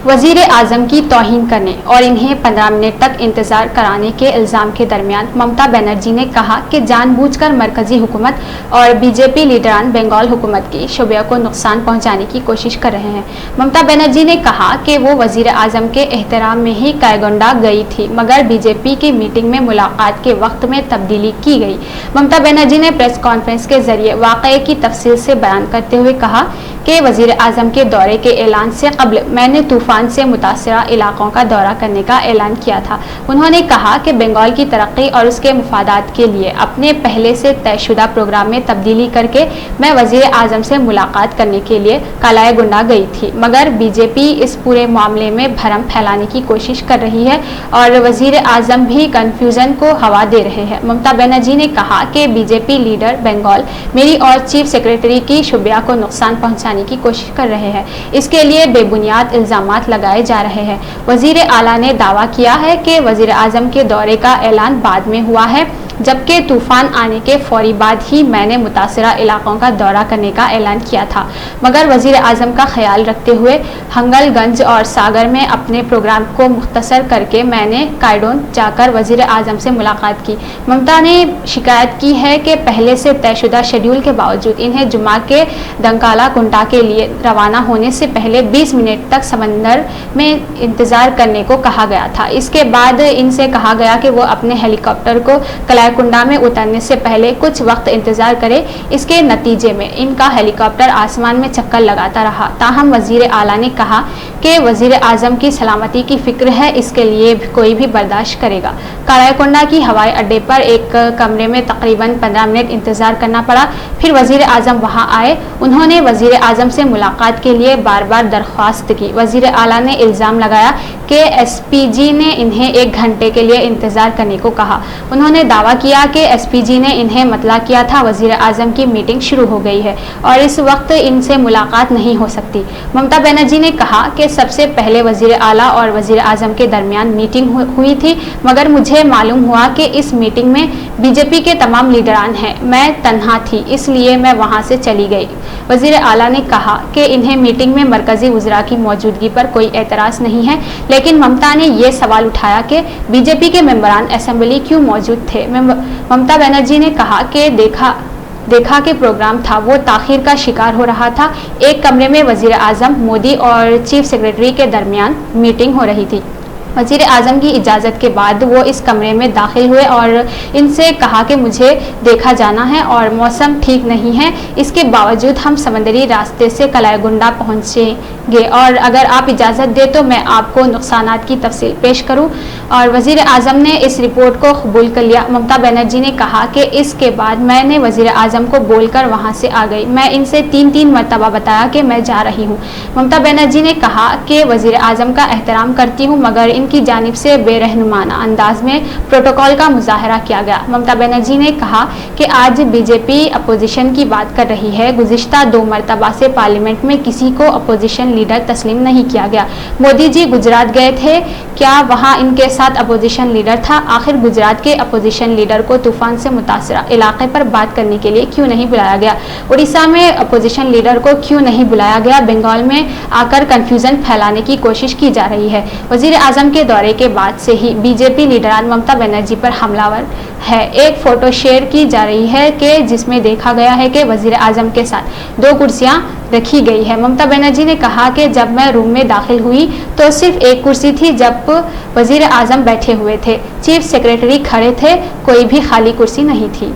وزیر اعظم کی توہین کرنے اور انہیں 15 منٹ تک انتظار کرانے کے الزام کے درمیان ممتا بنرجی نے کہا کہ جان بوجھ کر مرکزی حکومت اور بی جے پی لیڈران بنگال حکومت کی شعبہ کو نقصان پہنچانے کی کوشش کر رہے ہیں۔ ممتا بنرجی نے کہا کہ وہ وزیر اعظم کے احترام میں ہی کائیگونڈا گئی تھی مگر بی جے پی کی میٹنگ میں ملاقات کے وقت میں تبدیلی کی گئی۔ ممتا بنرجی نے پریس کانفرنس کے ذریعے واقعے کی تفصیل سے بیان کرتے ہوئے کہا کہ وزیر اعظم کے دورے کے اعلان سے قبل میں نے طوفان سے متاثرہ علاقوں کا دورہ کرنے کا اعلان کیا تھا۔ انہوں نے کہا کہ بنگال کی ترقی اور اس کے مفادات کے لیے اپنے پہلے سے طے شدہ پروگرام میں تبدیلی کر کے میں وزیر اعظم سے ملاقات کرنے کے لیے کالائیگونڈا گئی تھی مگر بی جے پی اس پورے معاملے میں بھرم پھیلانے کی کوشش کر رہی ہے اور وزیر اعظم بھی کنفیوژن کو ہوا دے رہے ہیں۔ ممتا بنرجی نے کہا کہ B J P leader Bengal میری اور چیف سیکرٹری کی شعبہ کو نقصان پہنچانے کی کوشش کر رہے ہیں، اس کے لیے بے بنیاد الزامات لگائے جا رہے ہیں۔ وزیر اعلیٰ نے دعویٰ کیا ہے کہ وزیر اعظم کے دورے کا اعلان بعد میں ہوا ہے جبکہ طوفان آنے کے فوری بعد ہی میں نے متاثرہ علاقوں کا دورہ کرنے کا اعلان کیا تھا مگر وزیر اعظم کا خیال رکھتے ہوئے ہنگل گنج اور ساگر میں اپنے پروگرام کو مختصر کر کے میں نے کائیڈون جا کر وزیر اعظم سے ملاقات کی۔ ممتا نے شکایت کی ہے کہ پہلے سے طے شدہ شیڈول کے باوجود انہیں جمعہ کے ڈنکالا کنٹا کے لیے روانہ ہونے سے پہلے 20 منٹ تک سمندر میں انتظار کرنے کو کہا گیا تھا۔ اس کے بعد ان سے کہا گیا کہ وہ اپنے ہیلی کاپٹر کو کنڈا میں اترنے سے پہلے کچھ وقت انتظار کرے۔ اس کے نتیجے میں ان کا ہیلی کاپٹر آسمان میں چکر لگاتا رہا تاہم وزیر اعلیٰ نے کہا کہ وزیر اعظم کی سلامتی کی فکر ہے، اس کے لیے کوئی بھی برداشت کرے گا۔ کالائیگونڈا کی ہوائی اڈے پر ایک کمرے میں تقریباً 15 منٹ انتظار کرنا پڑا، پھر وزیر اعظم وہاں آئے۔ انہوں نے وزیر اعظم سے ملاقات کے لیے بار بار درخواست کی۔ وزیر اعلیٰ نے الزام لگایا کہ ایس پی جی نے انہیں 1 گھنٹے کے لیے انتظار کرنے کو کہا۔ انہوں نے دعویٰ کیا کہ ایس پی جی نے انہیں مطلع کیا تھا وزیر اعظم کی میٹنگ شروع ہو گئی ہے اور اس وقت ان سے ملاقات نہیں ہو سکتی۔ ممتا بنرجی نے کہا کہ سب سے پہلے وزیر اعلیٰ اور وزیر اعظم کے درمیان میٹنگ ہوئی تھی مگر مجھے معلوم ہوا کہ اس میٹنگ میں بی جے پی کے تمام لیڈران ہیں، میں تنہا تھی اس لیے میں وہاں سے چلی گئی۔ وزیر اعلیٰ نے کہا کہ انہیں میٹنگ میں مرکزی وزراء کی موجودگی پر کوئی اعتراض نہیں ہے لیکن ممتا نے یہ سوال اٹھایا کہ بی جے پی کے ممبران اسمبلی کیوں موجود تھے۔ ممتا بنرجی نے کہا کہ دیکھا کہ پروگرام تھا وہ تاخیر کا شکار ہو رہا تھا۔ ایک کمرے میں وزیر اعظم مودی اور چیف سیکرٹری کے درمیان میٹنگ ہو رہی تھی۔ وزیر اعظم کی اجازت کے بعد وہ اس کمرے میں داخل ہوئے اور ان سے کہا کہ مجھے دیکھا جانا ہے اور موسم ٹھیک نہیں ہے، اس کے باوجود ہم سمندری راستے سے کالائیگونڈا پہنچیں گے اور اگر آپ اجازت دیں تو میں آپ کو نقصانات کی تفصیل پیش کروں، اور وزیر اعظم نے اس رپورٹ کو قبول کر لیا۔ ممتا بنرجی نے کہا کہ اس کے بعد میں نے وزیر اعظم کو بول کر وہاں سے آ گئی، میں ان سے 3 مرتبہ بتایا کہ میں جا رہی ہوں۔ ممتا بنرجی نے کہا کہ وزیر اعظم کا احترام کرتی ہوں مگر ان کی جانب سے بے رحمانہ انداز میں پروٹوکول کا مظاہرہ کیا گیا۔ ممتا بنرجی نے کہا کہ آج بی جے پی اپوزیشن کی بات کر رہی ہے، گزشتہ 2 مرتبہ سے پارلیمنٹ میں کسی کو اپوزیشن لیڈر تسلیم نہیں کیا گیا۔ مودی جی گجرات گئے تھے، کیا وہاں ان کے ساتھ اپوزیشن لیڈر تھا؟ آخر گجرات کے اپوزیشن لیڈر کو طوفان سے متاثرہ علاقے پر بات کرنے کے لیے کیوں نہیں بلایا گیا؟ اڑیسہ میں اپوزیشن لیڈر کو کیوں نہیں بلایا گیا؟ بنگال میں آ کر کنفیوژن پھیلانے کی کوشش کی جا رہی ہے۔ وزیر اعظم کے دورے کے بعد سے ہی بی جے پی لیڈران ممتا بنرجی پر حملہ ور ہے۔ ایک فوٹو شیئر کی جا رہی ہے کہ جس میں دیکھا گیا ہے کہ وزیر اعظم کے ساتھ 2 کرسیاں رکھی گئی ہے۔ ممتا بنرجی نے کہا کہ جب میں روم میں داخل ہوئی تو صرف 1 کرسی تھی جب وزیر اعظم بیٹھے ہوئے تھے، چیف سیکرٹری کھڑے تھے، کوئی بھی خالی کرسی نہیں تھی۔